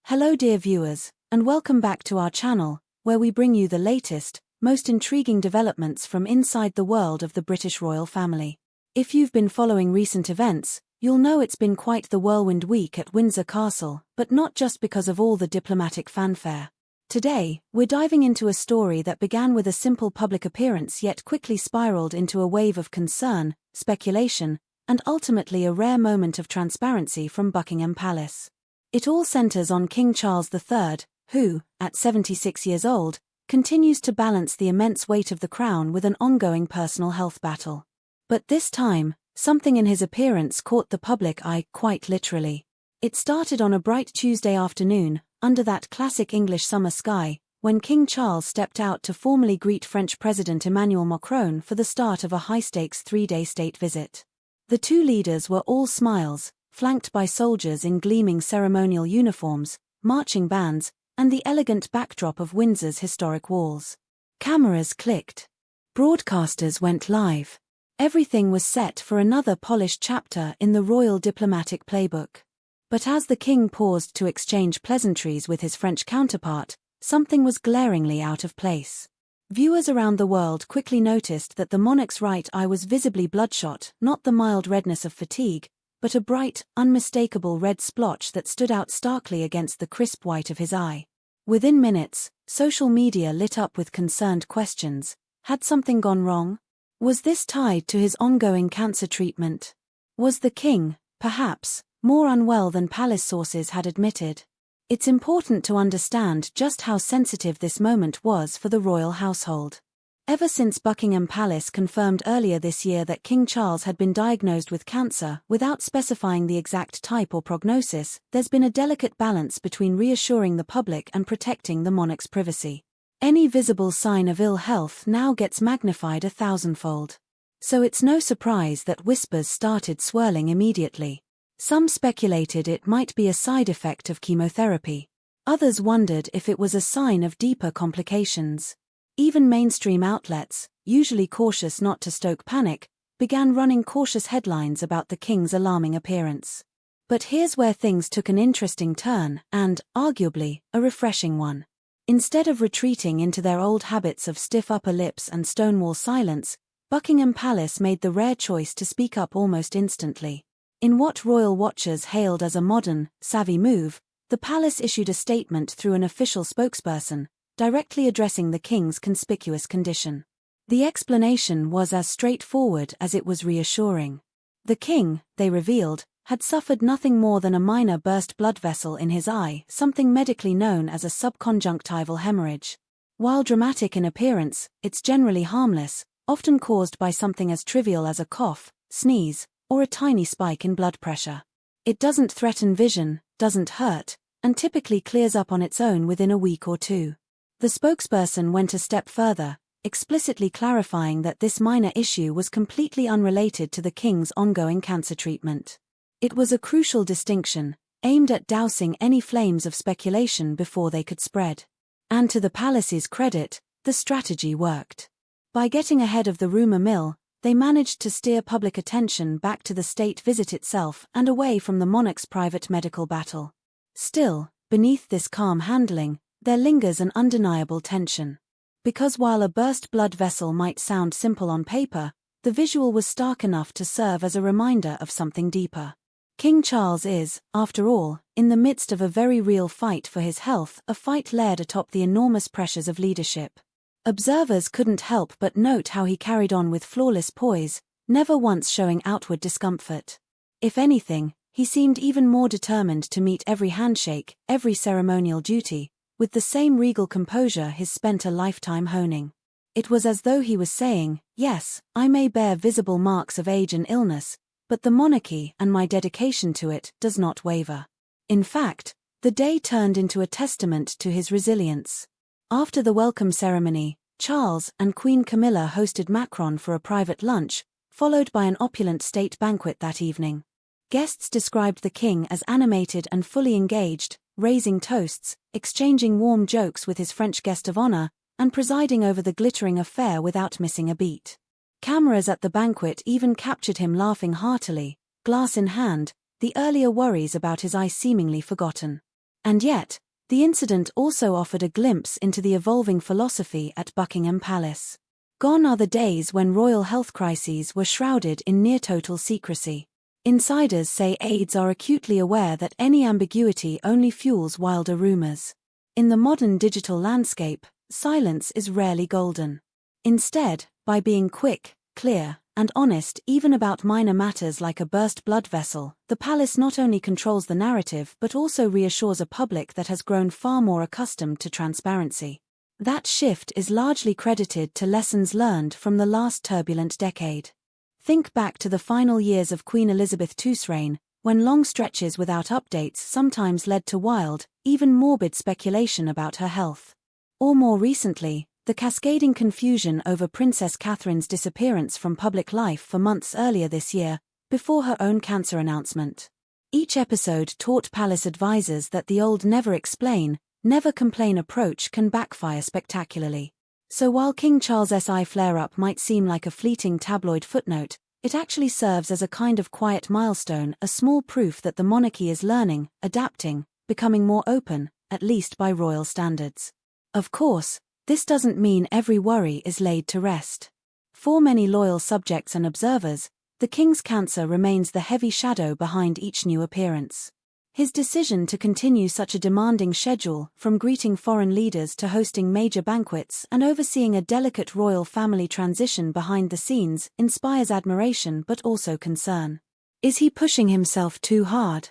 Hello dear viewers, and welcome back to our channel, where we bring you the latest, most intriguing developments from inside the world of the British royal family. If you've been following recent events, you'll know it's been quite the whirlwind week at Windsor Castle, but not just because of all the diplomatic fanfare. Today, we're diving into a story that began with a simple public appearance yet quickly spiraled into a wave of concern, speculation, and ultimately a rare moment of transparency from Buckingham Palace. It all centers on King Charles III, who, at 76 years old, continues to balance the immense weight of the crown with an ongoing personal health battle. But this time, something in his appearance caught the public eye, quite literally. It started on a bright Tuesday afternoon, under that classic English summer sky, when King Charles stepped out to formally greet French President Emmanuel Macron for the start of a high-stakes three-day state visit. The two leaders were all smiles, flanked by soldiers in gleaming ceremonial uniforms, marching bands, and the elegant backdrop of Windsor's historic walls. Cameras clicked. Broadcasters went live. Everything was set for another polished chapter in the royal diplomatic playbook. But as the king paused to exchange pleasantries with his French counterpart, something was glaringly out of place. Viewers around the world quickly noticed that the monarch's right eye was visibly bloodshot, not the mild redness of fatigue, but a bright, unmistakable red splotch that stood out starkly against the crisp white of his eye. Within minutes, social media lit up with concerned questions. Had something gone wrong? Was this tied to his ongoing cancer treatment? Was the king, perhaps, more unwell than palace sources had admitted? It's important to understand just how sensitive this moment was for the royal household. Ever since Buckingham Palace confirmed earlier this year that King Charles had been diagnosed with cancer without specifying the exact type or prognosis, there's been a delicate balance between reassuring the public and protecting the monarch's privacy. Any visible sign of ill health now gets magnified 1,000-fold. So it's no surprise that whispers started swirling immediately. Some speculated it might be a side effect of chemotherapy. Others wondered if it was a sign of deeper complications. Even mainstream outlets, usually cautious not to stoke panic, began running cautious headlines about the king's alarming appearance. But here's where things took an interesting turn, and, arguably, a refreshing one. Instead of retreating into their old habits of stiff upper lips and stonewall silence, Buckingham Palace made the rare choice to speak up almost instantly. In what royal watchers hailed as a modern, savvy move, the palace issued a statement through an official spokesperson, directly addressing the king's conspicuous condition. The explanation was as straightforward as it was reassuring. The king, they revealed, had suffered nothing more than a minor burst blood vessel in his eye, something medically known as a subconjunctival hemorrhage. While dramatic in appearance, it's generally harmless, often caused by something as trivial as a cough, sneeze, or a tiny spike in blood pressure. It doesn't threaten vision, doesn't hurt, and typically clears up on its own within a week or two. The spokesperson went a step further, explicitly clarifying that this minor issue was completely unrelated to the king's ongoing cancer treatment. It was a crucial distinction, aimed at dousing any flames of speculation before they could spread. And to the palace's credit, the strategy worked. By getting ahead of the rumor mill, they managed to steer public attention back to the state visit itself and away from the monarch's private medical battle. Still, beneath this calm handling, there lingers an undeniable tension. Because while a burst blood vessel might sound simple on paper, the visual was stark enough to serve as a reminder of something deeper. King Charles is, after all, in the midst of a very real fight for his health, a fight layered atop the enormous pressures of leadership. Observers couldn't help but note how he carried on with flawless poise, never once showing outward discomfort. If anything, he seemed even more determined to meet every handshake, every ceremonial duty, with the same regal composure he's spent a lifetime honing. It was as though he was saying, yes, I may bear visible marks of age and illness, but the monarchy and my dedication to it does not waver. In fact, the day turned into a testament to his resilience. After the welcome ceremony, Charles and Queen Camilla hosted Macron for a private lunch, followed by an opulent state banquet that evening. Guests described the king as animated and fully engaged, raising toasts, exchanging warm jokes with his French guest of honor, and presiding over the glittering affair without missing a beat. Cameras at the banquet even captured him laughing heartily, glass in hand, the earlier worries about his eye seemingly forgotten. And yet, the incident also offered a glimpse into the evolving philosophy at Buckingham Palace. Gone are the days when royal health crises were shrouded in near-total secrecy. Insiders say aides are acutely aware that any ambiguity only fuels wilder rumors. In the modern digital landscape, silence is rarely golden. Instead, by being quick, clear, and honest even about minor matters like a burst blood vessel, the palace not only controls the narrative but also reassures a public that has grown far more accustomed to transparency. That shift is largely credited to lessons learned from the last turbulent decade. Think back to the final years of Queen Elizabeth II's reign, when long stretches without updates sometimes led to wild, even morbid speculation about her health. Or more recently, the cascading confusion over Princess Catherine's disappearance from public life for months earlier this year, before her own cancer announcement. Each episode taught palace advisors that the old never explain, never complain approach can backfire spectacularly. So while King Charles's eye flare-up might seem like a fleeting tabloid footnote, it actually serves as a kind of quiet milestone, a small proof that the monarchy is learning, adapting, becoming more open, at least by royal standards. Of course, this doesn't mean every worry is laid to rest. For many loyal subjects and observers, the king's cancer remains the heavy shadow behind each new appearance. His decision to continue such a demanding schedule, from greeting foreign leaders to hosting major banquets and overseeing a delicate royal family transition behind the scenes, inspires admiration but also concern. Is he pushing himself too hard?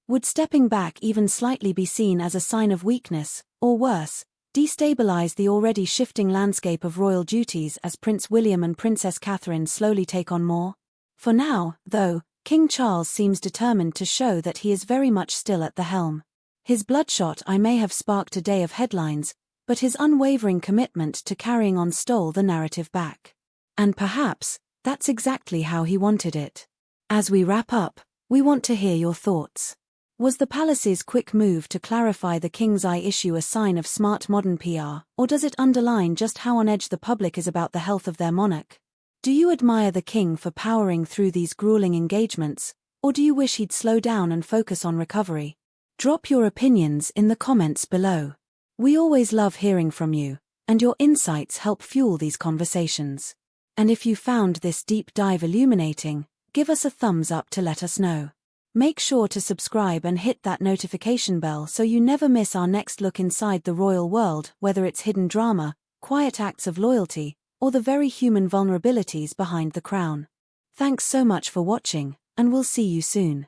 Would stepping back even slightly be seen as a sign of weakness, or worse, destabilize the already shifting landscape of royal duties as Prince William and Princess Catherine slowly take on more? For now, though, King Charles seems determined to show that he is very much still at the helm. His bloodshot eye may have sparked a day of headlines, but his unwavering commitment to carrying on stole the narrative back. And perhaps, that's exactly how he wanted it. As we wrap up, we want to hear your thoughts. Was the palace's quick move to clarify the King's Eye issue a sign of smart modern PR, or does it underline just how on edge the public is about the health of their monarch? Do you admire the king for powering through these grueling engagements, or do you wish he'd slow down and focus on recovery? Drop your opinions in the comments below. We always love hearing from you, and your insights help fuel these conversations. And if you found this deep dive illuminating, give us a thumbs up to let us know. Make sure to subscribe and hit that notification bell so you never miss our next look inside the royal world, whether it's hidden drama, quiet acts of loyalty, or the very human vulnerabilities behind the crown. Thanks so much for watching, and we'll see you soon.